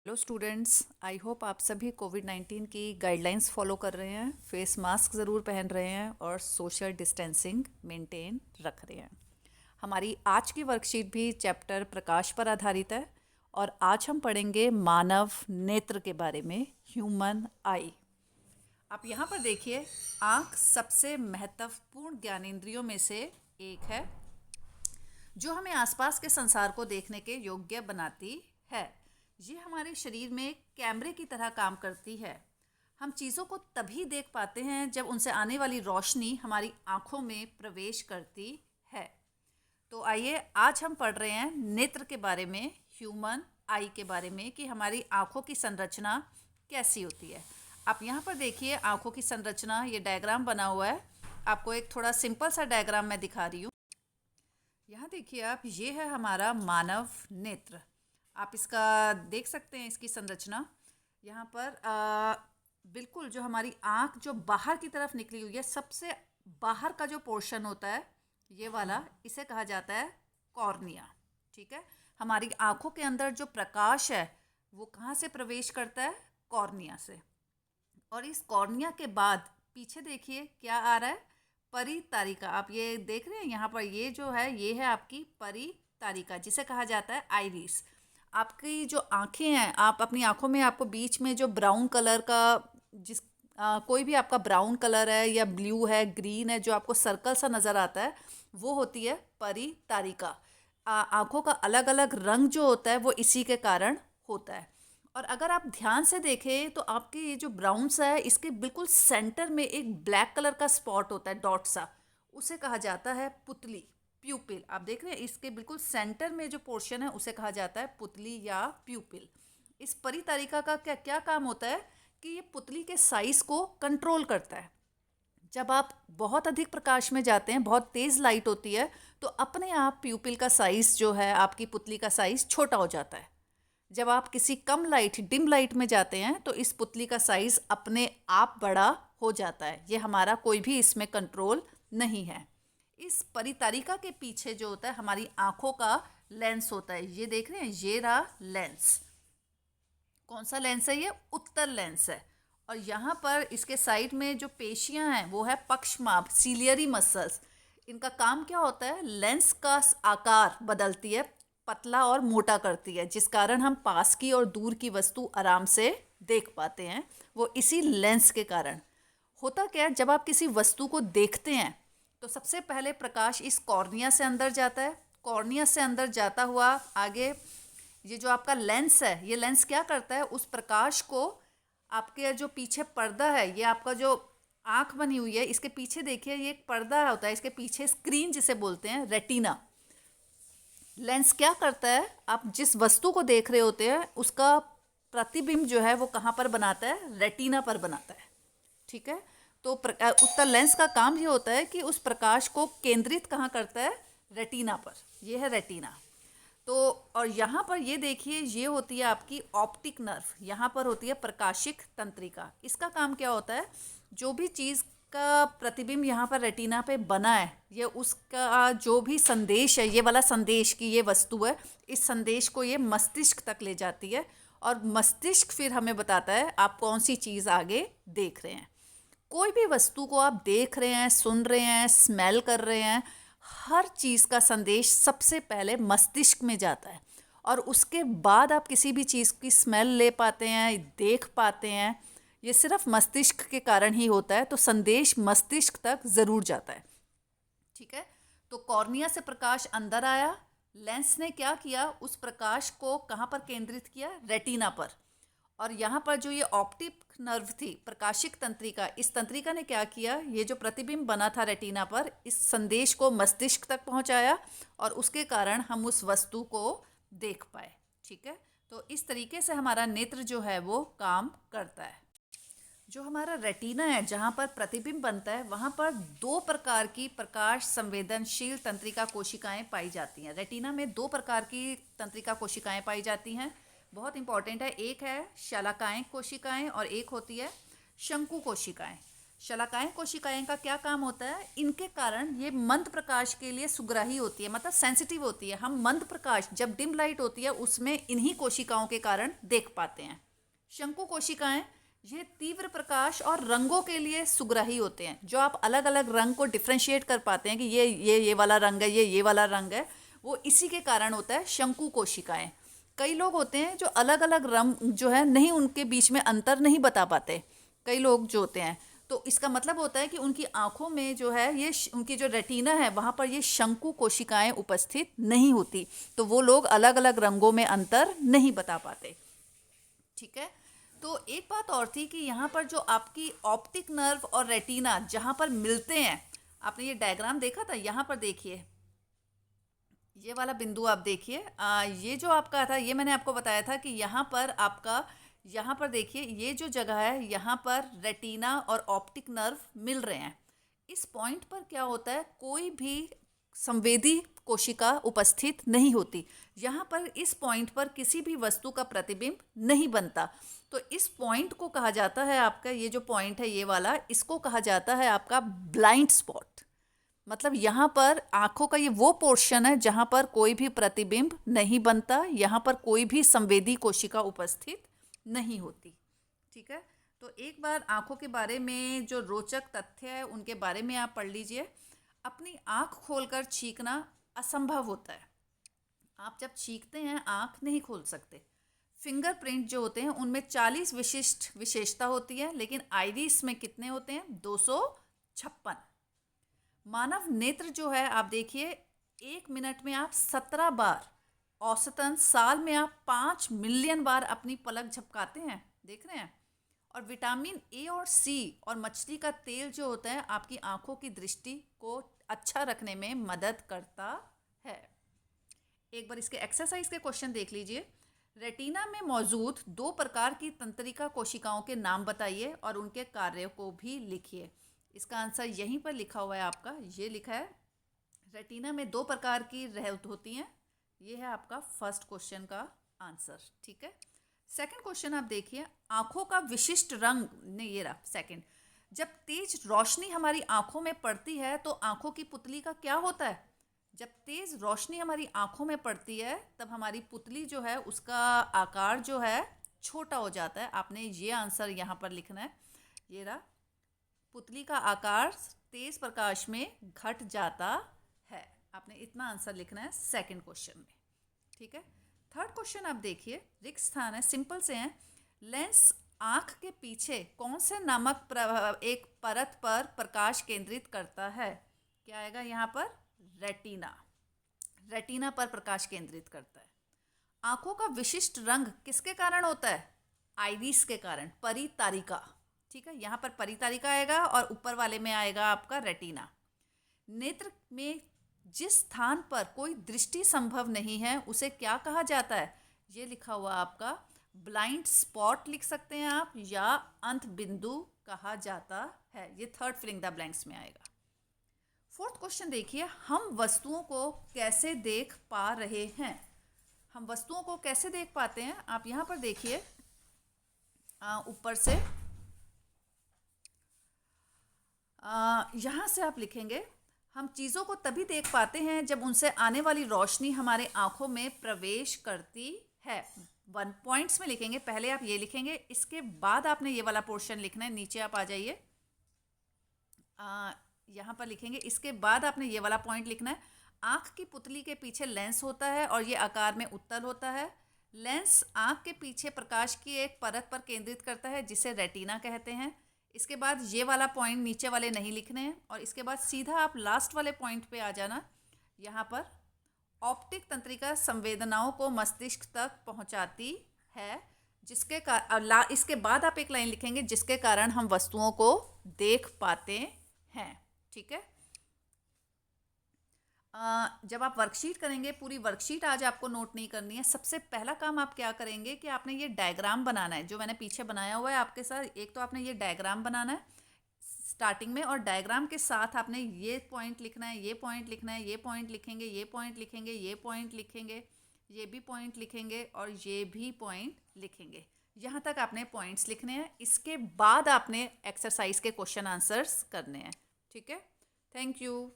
Hello students, I hope आप सभी कोविड-19 की गाइडलाइंस फॉलो कर रहे हैं, फेस मास्क ज़रूर पहन रहे हैं और सोशल डिस्टेंसिंग मेंटेन रख रहे हैं। हमारी आज की वर्कशीट भी चैप्टर प्रकाश पर आधारित है और आज हम पढ़ेंगे मानव नेत्र के बारे में, ह्यूमन आई। आप यहाँ पर देखिए, आँख सबसे महत्वपूर्ण ज्ञानेंद्रियों में से एक है जो हमें आसपास के संसार को देखने के योग्य बनाती है। ये हमारे शरीर में कैमरे की तरह काम करती है। हम चीज़ों को तभी देख पाते हैं जब उनसे आने वाली रोशनी हमारी आँखों में प्रवेश करती है। तो आइए आज हम पढ़ रहे हैं नेत्र के बारे में, ह्यूमन आई के बारे में, कि हमारी आँखों की संरचना कैसी होती है। आप यहाँ पर देखिए आँखों की संरचना, ये डायग्राम बना हुआ है। आपको एक थोड़ा सिंपल सा डायग्राम मैं दिखा रही हूँ। यहाँ देखिए आप, ये है हमारा मानव नेत्र। आप इसका देख सकते हैं, इसकी संरचना यहाँ पर बिल्कुल जो हमारी आँख जो बाहर की तरफ निकली हुई है, सबसे बाहर का जो पोर्शन होता है ये वाला, इसे कहा जाता है कॉर्निया। ठीक है, हमारी आँखों के अंदर जो प्रकाश है वो कहाँ से प्रवेश करता है? कॉर्निया से। और इस कॉर्निया के बाद पीछे देखिए क्या आ रहा है? परितारिका। आप ये देख रहे हैं यहाँ पर, ये जो है ये है आपकी परितारिका, जिसे कहा जाता है आइरिस। आपकी जो आँखें हैं, आप अपनी आँखों में आपको बीच में जो ब्राउन कलर का कोई भी आपका ब्राउन कलर है या ब्लू है, ग्रीन है, जो आपको सर्कल सा नज़र आता है, वो होती है परितारिका। आँखों का अलग अलग रंग जो होता है वो इसी के कारण होता है। और अगर आप ध्यान से देखें तो आपके ये जो ब्राउन सा है, इसके बिल्कुल सेंटर में एक ब्लैक कलर का स्पॉट होता है, डॉट सा, उसे कहा जाता है पुतली, प्यूपिल। आप देख रहे हैं इसके बिल्कुल सेंटर में जो पोर्शन है उसे कहा जाता है पुतली या प्यूपिल। इस परितारिका का क्या क्या काम होता है कि ये पुतली के साइज को कंट्रोल करता है। जब आप बहुत अधिक प्रकाश में जाते हैं, बहुत तेज़ लाइट होती है, तो अपने आप प्यूपिल का साइज जो है, आपकी पुतली का साइज छोटा हो जाता है। जब आप किसी कम लाइट, डिम लाइट में जाते हैं, तो इस पुतली का साइज अपने आप बड़ा हो जाता है। ये हमारा कोई भी इसमें कंट्रोल नहीं है। इस परितारिका के पीछे जो होता है हमारी आंखों का लेंस होता है। ये देख रहे हैं, ये रहा लेंस। कौन सा लेंस है? ये उत्तल लेंस है। और यहाँ पर इसके साइड में जो पेशियां हैं वो है पक्षमाप, सीलियरी मसल्स। इनका काम क्या होता है? लेंस का आकार बदलती है, पतला और मोटा करती है, जिस कारण हम पास की और दूर की वस्तु आराम से देख पाते हैं। वो इसी लेंस के कारण होता क्या है, जब आप किसी वस्तु को देखते हैं तो सबसे पहले प्रकाश इस कॉर्निया से अंदर जाता है। कॉर्निया से अंदर जाता हुआ आगे ये जो आपका लेंस है, ये लेंस क्या करता है? उस प्रकाश को, आपके जो पीछे पर्दा है, ये आपका जो आँख बनी हुई है, इसके पीछे देखिए ये एक पर्दा होता है, इसके पीछे स्क्रीन जिसे बोलते हैं, रेटिना। लेंस क्या करता है? आप जिस वस्तु को देख रहे होते हैं उसका प्रतिबिंब जो है वो कहाँ पर बनाता है? रेटिना पर बनाता है। ठीक है, तो उत्तल लेंस का काम ये होता है कि उस प्रकाश को केंद्रित कहाँ करता है? रेटिना पर। ये है रेटिना। तो और यहाँ पर ये देखिए, ये होती है आपकी ऑप्टिक नर्व। यहाँ पर होती है प्रकाशिक तंत्रिका। इसका काम क्या होता है? जो भी चीज़ का प्रतिबिंब यहाँ पर रेटिना पे बना है, ये उसका जो भी संदेश है, ये वाला संदेश कि ये वस्तु है, इस संदेश को ये मस्तिष्क तक ले जाती है। और मस्तिष्क फिर हमें बताता है आप कौन सी चीज़ आगे देख रहे हैं। कोई भी वस्तु को आप देख रहे हैं, सुन रहे हैं, स्मेल कर रहे हैं, हर चीज़ का संदेश सबसे पहले मस्तिष्क में जाता है और उसके बाद आप किसी भी चीज़ की स्मेल ले पाते हैं, देख पाते हैं। ये सिर्फ मस्तिष्क के कारण ही होता है, तो संदेश मस्तिष्क तक ज़रूर जाता है। ठीक है, तो कॉर्निया से प्रकाश अंदर आया, लेंस ने क्या किया? उस प्रकाश को कहाँ पर केंद्रित किया? रेटिना पर। और यहाँ पर जो ये ऑप्टिक नर्व थी, प्रकाशिक तंत्रिका, इस तंत्रिका ने क्या किया? ये जो प्रतिबिंब बना था रेटिना पर, इस संदेश को मस्तिष्क तक पहुँचाया और उसके कारण हम उस वस्तु को देख पाए। ठीक है, तो इस तरीके से हमारा नेत्र जो है वो काम करता है। जो हमारा रेटिना है, जहाँ पर प्रतिबिंब बनता है, वहाँ पर दो प्रकार की प्रकाश संवेदनशील तंत्रिका कोशिकाएं पाई जाती हैं। रेटिना में दो प्रकार की तंत्रिका कोशिकाएं पाई जाती हैं, बहुत इंपॉर्टेंट है। एक है शलाकाएं कोशिकाएं और एक होती है शंकु कोशिकाएं। शलाकाएं कोशिकाएं का क्या काम होता है, इनके कारण ये मंद प्रकाश के लिए सुग्राही होती है, मतलब सेंसिटिव होती है। हम मंद प्रकाश जब डिम लाइट होती है उसमें इन्हीं कोशिकाओं के कारण देख पाते हैं। शंकु कोशिकाएं ये तीव्र प्रकाश और रंगों के लिए सुग्राही होते हैं। जो आप अलग अलग रंग को डिफ्रेंशिएट कर पाते हैं कि ये वाला रंग है, ये वाला रंग है, वो इसी के कारण होता है शंकु कोशिकाएं। कई लोग होते हैं जो अलग अलग रंग जो है नहीं, उनके बीच में अंतर नहीं बता पाते कई लोग जो होते हैं। तो इसका मतलब होता है कि उनकी आंखों में जो है ये उनकी जो रेटिना है वहाँ पर ये शंकु कोशिकाएं उपस्थित नहीं होती, तो वो लोग अलग अलग रंगों में अंतर नहीं बता पाते। ठीक है, तो एक बात और थी कि यहाँ पर जो आपकी ऑप्टिक नर्व और रेटिना जहाँ पर मिलते हैं, आपने ये डायग्राम देखा था, यहाँ पर देखिए ये वाला बिंदु आप देखिए, ये जो आपका था ये मैंने आपको बताया था कि यहाँ पर आपका, यहाँ पर देखिए ये जो जगह है यहाँ पर रेटिना और ऑप्टिक नर्व मिल रहे हैं। इस पॉइंट पर क्या होता है, कोई भी संवेदी कोशिका उपस्थित नहीं होती। यहाँ पर इस पॉइंट पर किसी भी वस्तु का प्रतिबिंब नहीं बनता। तो इस पॉइंट को कहा जाता है आपका, ये जो पॉइंट है ये वाला, इसको कहा जाता है आपका ब्लाइंड स्पॉट। मतलब यहाँ पर आंखों का ये वो पोर्शन है जहाँ पर कोई भी प्रतिबिंब नहीं बनता, यहाँ पर कोई भी संवेदी कोशिका उपस्थित नहीं होती। ठीक है, तो एक बार आंखों के बारे में जो रोचक तथ्य है उनके बारे में आप पढ़ लीजिए। अपनी आंख खोलकर छींकना असंभव होता है। आप जब छींकते हैं आंख नहीं खोल सकते। फिंगरप्रिंट जो होते हैं उनमें 40 विशिष्ट विशेषता होती है, लेकिन आइरिस में कितने होते हैं, 256। मानव नेत्र जो है आप देखिए, 1 मिनट में आप 17 बार, औसतन साल में आप 5 मिलियन बार अपनी पलक झपकाते हैं, देख रहे हैं। और विटामिन ए और सी और मछली का तेल जो होता है आपकी आंखों की दृष्टि को अच्छा रखने में मदद करता है। एक बार इसके एक्सरसाइज के क्वेश्चन देख लीजिए। रेटिना में मौजूद 2 प्रकार की तंत्रिका कोशिकाओं के नाम बताइए और उनके कार्यों को भी लिखिए। इसका आंसर यहीं पर लिखा हुआ है आपका, ये लिखा है रेटिना में 2 प्रकार की रेटिना होती हैं। ये है आपका फर्स्ट क्वेश्चन का आंसर। ठीक है, सेकंड क्वेश्चन आप देखिए, आंखों का विशिष्ट रंग, नहीं ये रहा सेकंड। जब तेज रोशनी हमारी आंखों में पड़ती है तो आंखों की पुतली का क्या होता है। जब तेज रोशनी हमारी आंखों में पड़ती है तब हमारी पुतली जो है उसका आकार जो है छोटा हो जाता है। आपने ये आंसर यहाँ पर लिखना है, ये रहा, पुतली का आकार तेज प्रकाश में घट जाता है। आपने इतना आंसर लिखना है सेकंड क्वेश्चन में। ठीक है, थर्ड क्वेश्चन आप देखिए, रिक्त स्थान है, सिंपल से हैं। लेंस आँख के पीछे कौन से नामक एक परत पर प्रकाश केंद्रित करता है। क्या आएगा यहाँ पर, रेटिना। रेटिना पर प्रकाश केंद्रित करता है। आँखों का विशिष्ट रंग किसके कारण होता है, आइरिस के कारण, परितारिका। ठीक है, यहाँ पर परितारिका आएगा और ऊपर वाले में आएगा आपका रेटिना। नेत्र में जिस स्थान पर कोई दृष्टि संभव नहीं है उसे क्या कहा जाता है, ये लिखा हुआ आपका ब्लाइंड स्पॉट लिख सकते हैं आप, या अंत बिंदु कहा जाता है। ये थर्ड फिलिंग द ब्लैंक्स में आएगा। फोर्थ क्वेश्चन देखिए, हम वस्तुओं को कैसे देख पा रहे हैं। हम वस्तुओं को कैसे देख पाते हैं, आप यहाँ पर देखिए, ऊपर से यहाँ से आप लिखेंगे, हम चीज़ों को तभी देख पाते हैं जब उनसे आने वाली रोशनी हमारे आँखों में प्रवेश करती है। 1 पॉइंट्स में लिखेंगे, पहले आप ये लिखेंगे, इसके बाद आपने ये वाला पोर्शन लिखना है। नीचे आप आ जाइए, यहाँ पर लिखेंगे, इसके बाद आपने ये वाला पॉइंट लिखना है। आँख की पुतली के पीछे लेंस होता है और ये आकार में उत्तल होता है। लेंस आँख के पीछे प्रकाश की एक परत पर केंद्रित करता है जिसे रेटिना कहते हैं। इसके बाद ये वाला पॉइंट नीचे वाले नहीं लिखने हैं और इसके बाद सीधा आप लास्ट वाले पॉइंट पे आ जाना। यहाँ पर ऑप्टिक तंत्रिका संवेदनाओं को मस्तिष्क तक पहुँचाती है, जिसके इसके बाद आप एक लाइन लिखेंगे, जिसके कारण हम वस्तुओं को देख पाते हैं। ठीक है, जब आप वर्कशीट करेंगे, पूरी वर्कशीट आज आपको नोट नहीं करनी है। सबसे पहला काम आप क्या करेंगे कि आपने ये डायग्राम बनाना है, जो मैंने पीछे बनाया हुआ है आपके साथ। एक तो आपने ये डायग्राम बनाना है स्टार्टिंग में, और डायग्राम के साथ आपने ये पॉइंट लिखना है, ये पॉइंट लिखना है, ये पॉइंट लिखेंगे, ये पॉइंट लिखेंगे, ये पॉइंट लिखेंगे, ये भी पॉइंट लिखेंगे और ये भी पॉइंट लिखेंगे। यहाँ तक आपने पॉइंट्स लिखने हैं, इसके बाद आपने एक्सरसाइज के क्वेश्चन आंसर्स करने हैं। ठीक है, थैंक यू।